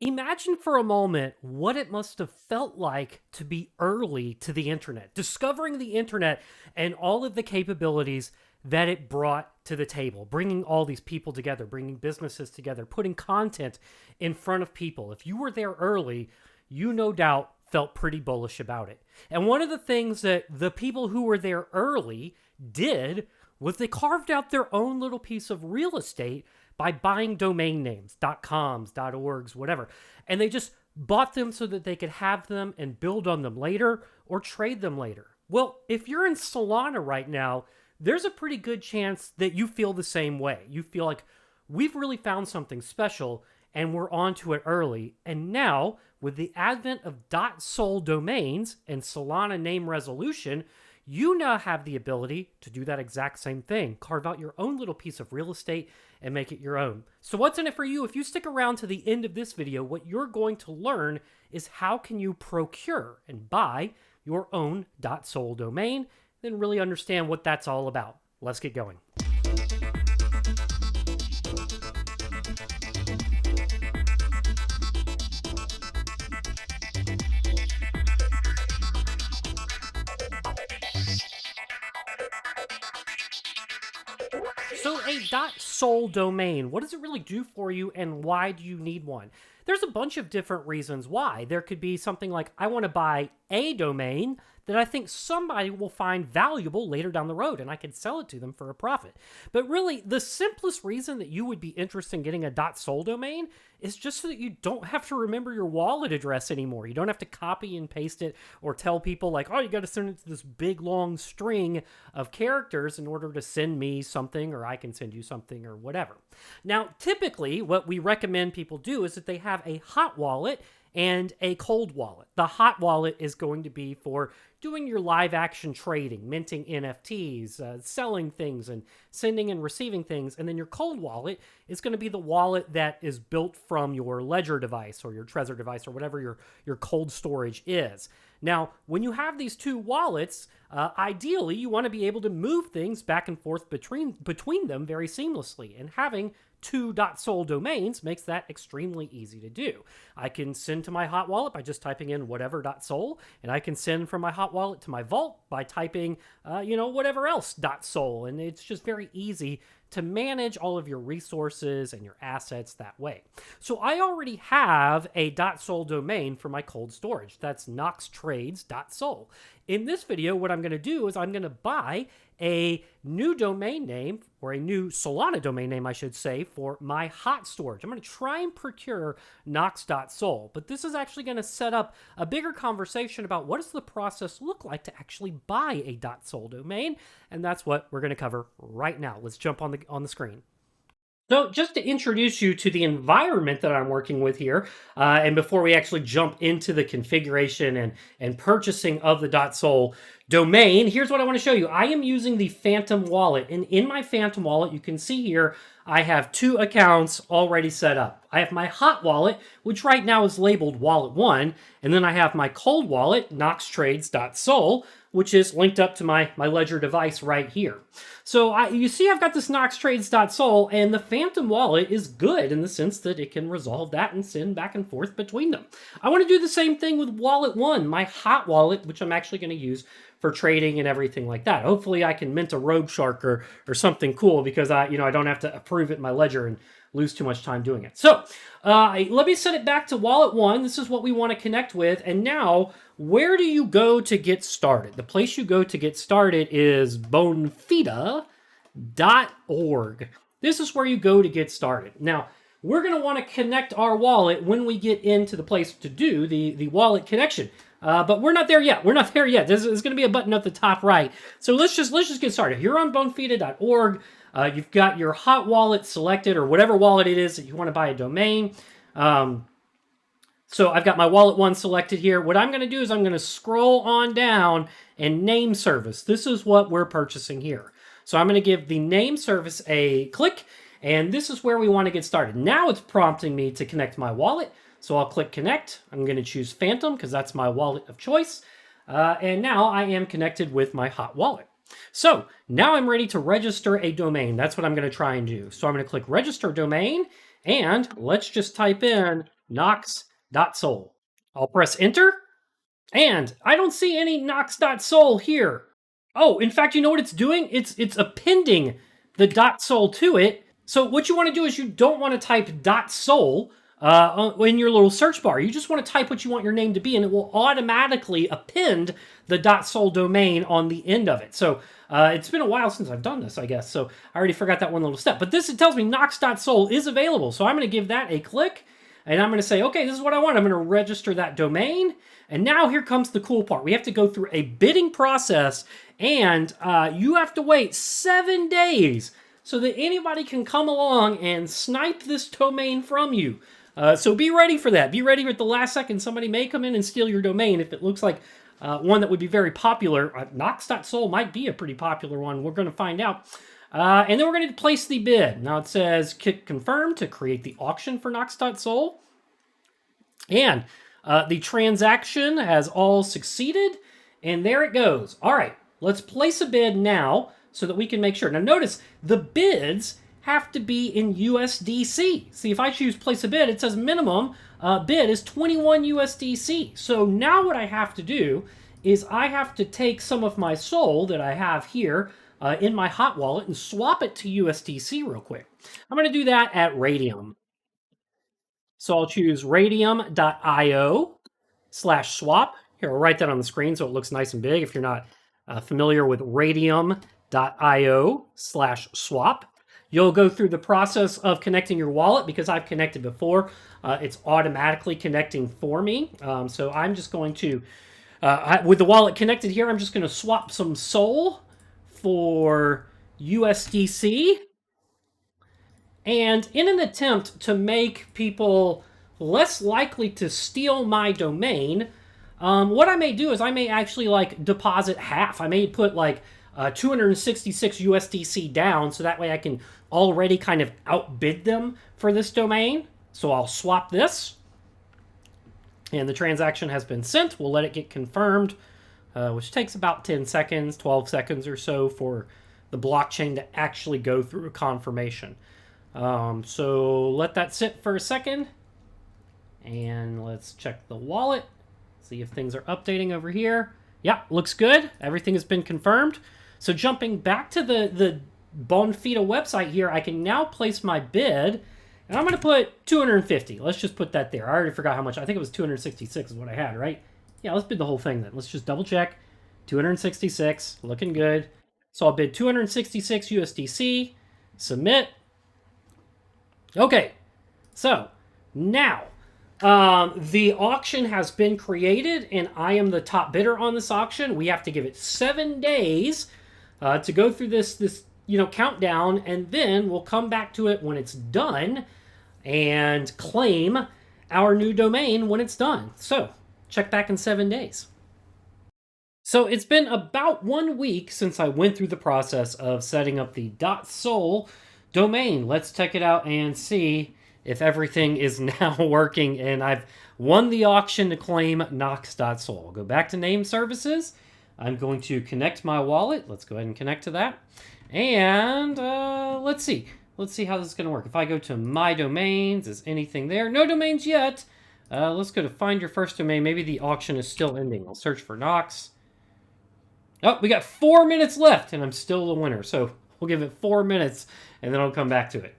Imagine for a moment what it must have felt like to be early to the internet, discovering the internet and all of the capabilities that it brought to the table, bringing all these people together, bringing businesses together, putting content in front of people. If you were there early, you no doubt felt pretty bullish about it. And one of the things that the people who were there early did was they carved out their own little piece of real estate by buying domain names, .coms, .orgs, whatever. And they just bought them so that they could have them and build on them later or trade them later. Well, if you're in Solana right now, there's a pretty good chance that you feel the same way. You feel like we've really found something special and we're onto it early. And now, with the advent of .sol domains and Solana name resolution, you now have the ability to do that exact same thing. Carve out your own little piece of real estate and make it your own. So what's in it for you? If you stick around to the end of this video, what you're going to learn is how can you procure and buy your own .sol domain, then really understand what that's all about. Let's get going. So a .sol domain, what does it really do for you and why do you need one? There's a bunch of different reasons why. There could be something like, I want to buy a domain that I think somebody will find valuable later down the road and I can sell it to them for a profit. But really, the simplest reason that you would be interested in getting a .sol domain is just so that you don't have to remember your wallet address anymore. You don't have to copy and paste it or tell people like, oh, you got to send it to this big long string of characters in order to send me something, or I can send you something, or whatever. Now, typically, what we recommend people do is that they have a hot wallet and a cold wallet. The hot wallet is going to be for doing your live action trading, minting NFTs, selling things and sending and receiving things. And then your cold wallet is going to be the wallet that is built from your Ledger device or your Trezor device or whatever your cold storage is. Now, when you have these two wallets, ideally you want to be able to move things back and forth between them very seamlessly. And having two .sol domains makes that extremely easy to do. I can send to my hot wallet by just typing in whatever.sol, and I can send from my hot wallet to my vault by typing, whatever else .sol, and it's just very easy to manage all of your resources and your assets that way. So I already have a .sol domain for my cold storage. That's knoxtrades.sol. In this video, what I'm going to do is I'm going to buy a new domain name, or a new Solana domain name, I should say, for my hot storage. I'm going to try and procure Knox.sol, but this is actually going to set up a bigger conversation about what does the process look like to actually buy a .sol domain, and that's what we're going to cover right now. Let's jump on the screen. So just to introduce you to the environment that I'm working with here, and before we actually jump into the configuration and purchasing of the .sol domain, here's what I want to show you. I am using the Phantom wallet, and in my Phantom wallet, you can see here, I have two accounts already set up. I have my hot wallet, which right now is labeled Wallet 1, and then I have my cold wallet, knoxtrades.sol, which is linked up to my Ledger device right here. So you see I've got this knoxtrades.sol, and the Phantom wallet is good in the sense that it can resolve that and send back and forth between them. I want to do the same thing with Wallet 1, my hot wallet, which I'm actually going to use for trading and everything like that. Hopefully I can mint a Rogue Shark or something cool, because I don't have to approve it in my ledger and lose too much time doing it. So let me set it back to Wallet 1. This is what we want to connect with. And now, where do you go to get started? The place you go to get started is bonfida.org. This is where you go to get started. Now, we're going to want to connect our wallet when we get into the place to do the wallet connection. But we're not there yet. We're not there yet. There's going to be a button at the top right. So let's just get started. You're on bonfida.org. You've got your hot wallet selected, or whatever wallet it is that you want to buy a domain. So I've got my Wallet 1 selected here. What I'm going to do is I'm going to scroll on down and name service. This is what we're purchasing here. So I'm going to give the name service a click, and this is where we want to get started. Now it's prompting me to connect my wallet. So I'll click connect. I'm going to choose Phantom because that's my wallet of choice. And now I am connected with my hot wallet. So now I'm ready to register a domain. That's what I'm going to try and do. So I'm going to click register domain, and let's just type in Knox.soul. I'll press enter, and I don't see any Knox.soul here. Oh, in fact, you know what it's doing? It's appending the .soul to it. So what you want to do is you don't want to type .soul in your little search bar. You just want to type what you want your name to be, and it will automatically append the .soul domain on the end of it. So it's been a while since I've done this, I guess. So I already forgot that one little step. But this, it tells me Knox.soul is available. So I'm going to give that a click, and I'm going to say, okay, this is what I want. I'm going to register that domain. And now here comes the cool part. We have to go through a bidding process, and you have to wait 7 days so that anybody can come along and snipe this domain from you. So be ready for that. Be ready at the last second. Somebody may come in and steal your domain if it looks like one that would be very popular. Knox.soul might be a pretty popular one. We're going to find out. And then we're going to place the bid. Now it says click confirm to create the auction for Knox.soul. And the transaction has all succeeded. And there it goes. All right, let's place a bid now so that we can make sure. Now notice the bids have to be in USDC. See, if I choose place a bid, it says minimum bid is 21 USDC. So now what I have to do is I have to take some of my SOL that I have here in my hot wallet and swap it to USDC real quick. I'm going to do that at Radium. So I'll choose radium.io/swap. Here, I'll write that on the screen so it looks nice and big if you're not familiar with radium.io/swap. You'll go through the process of connecting your wallet because I've connected before. It's automatically connecting for me. So I'm just going to, with the wallet connected here, I'm just going to swap some SOL for USDC. And in an attempt to make people less likely to steal my domain, what I may do is I may actually like deposit half. I may put like 266 USDC down so that way I can already kind of outbid them for this domain. So I'll swap this. And the transaction has been sent. We'll let it get confirmed, which takes about 10 seconds, 12 seconds or so for the blockchain to actually go through a confirmation. So let that sit for a second. And let's check the wallet. See if things are updating over here. Yeah, looks good. Everything has been confirmed. So jumping back to the Bonfida website here, I can now place my bid. And I'm going to put 250. Let's just put that there. I already forgot how much. I think it was 266 is what I had, right? Yeah, let's bid the whole thing then. Let's just double check. 266, looking good. So I'll bid 266 USDC. Submit. Okay, so now the auction has been created, and I am the top bidder on this auction. We have to give it 7 days to go through this countdown, and then we'll come back to it when it's done and claim our new domain when it's done. So check back in 7 days. So it's been about 1 week since I went through the process of setting up the .soul domain. Let's check it out and see if everything is now working, and I've won the auction to claim Knox.soul. I'll go back to name services. I'm going to connect my wallet. Let's go ahead and connect to that. And let's see how this is going to work. If I go to my domains, is anything there? No domains yet. Let's go to find your first domain. Maybe the auction is still ending. I'll search for Knox. Oh, we got 4 minutes left, and I'm still the winner. So we'll give it 4 minutes, and then I'll come back to it.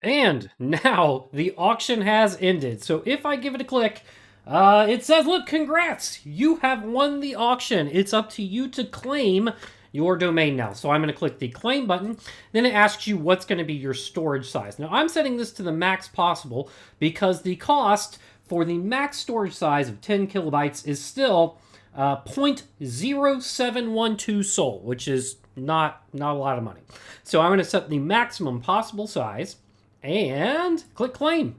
And now the auction has ended. So if I give it a click, it says, look, congrats, you have won the auction. It's up to you to claim your domain now. So I'm going to click the claim button. Then it asks you what's going to be your storage size. Now I'm setting this to the max possible because the cost for the max storage size of 10 kilobytes is still 0.0712 SOL, which is not a lot of money. So I'm going to set the maximum possible size and click claim.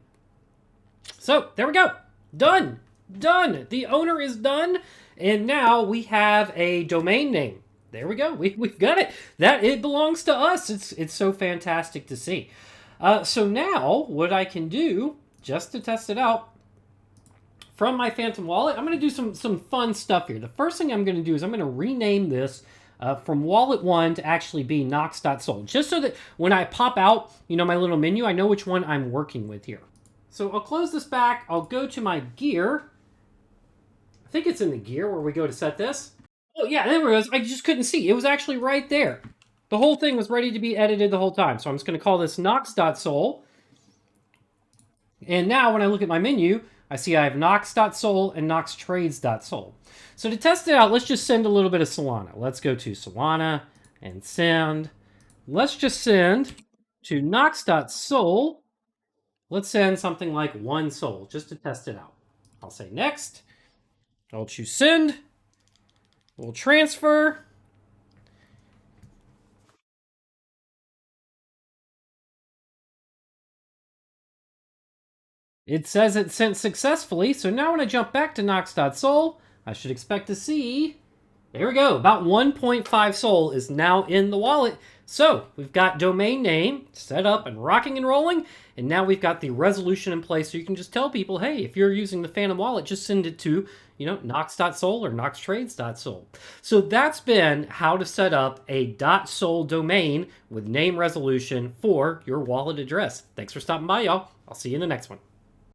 So there we go. Done. The owner is done. And now we have a domain name. There we go. We've got it. It belongs to us. It's so fantastic to see. So now what I can do, just to test it out, from my Phantom wallet, I'm going to do some fun stuff here. The first thing I'm going to do is I'm going to rename this from Wallet 1 to actually be Knox.soul. Just so that when I pop out, my little menu, I know which one I'm working with here. So I'll close this back. I'll go to my gear. I think it's in the gear where we go to set this. Oh, yeah, there it was. I just couldn't see. It was actually right there. The whole thing was ready to be edited the whole time. So I'm just going to call this Knox.Sol. And now when I look at my menu, I see I have Knox.Sol and NoxTrades.Sol. So to test it out, let's just send a little bit of Solana. Let's go to Solana and send. Let's just send to Knox.Sol. Let's send something like 1 Sol just to test it out. I'll say next. I'll choose send. We'll transfer. It says it sent successfully, so now when I jump back to Knox.Sol, I should expect to see, there we go, about 1.5 Sol is now in the wallet. So we've got domain name set up and rocking and rolling, and now we've got the resolution in place so you can just tell people, hey, if you're using the Phantom wallet, just send it to, Knox.Sol or NoxTrades.Sol. So that's been how to set up a .sol domain with name resolution for your wallet address. Thanks for stopping by, y'all. I'll see you in the next one.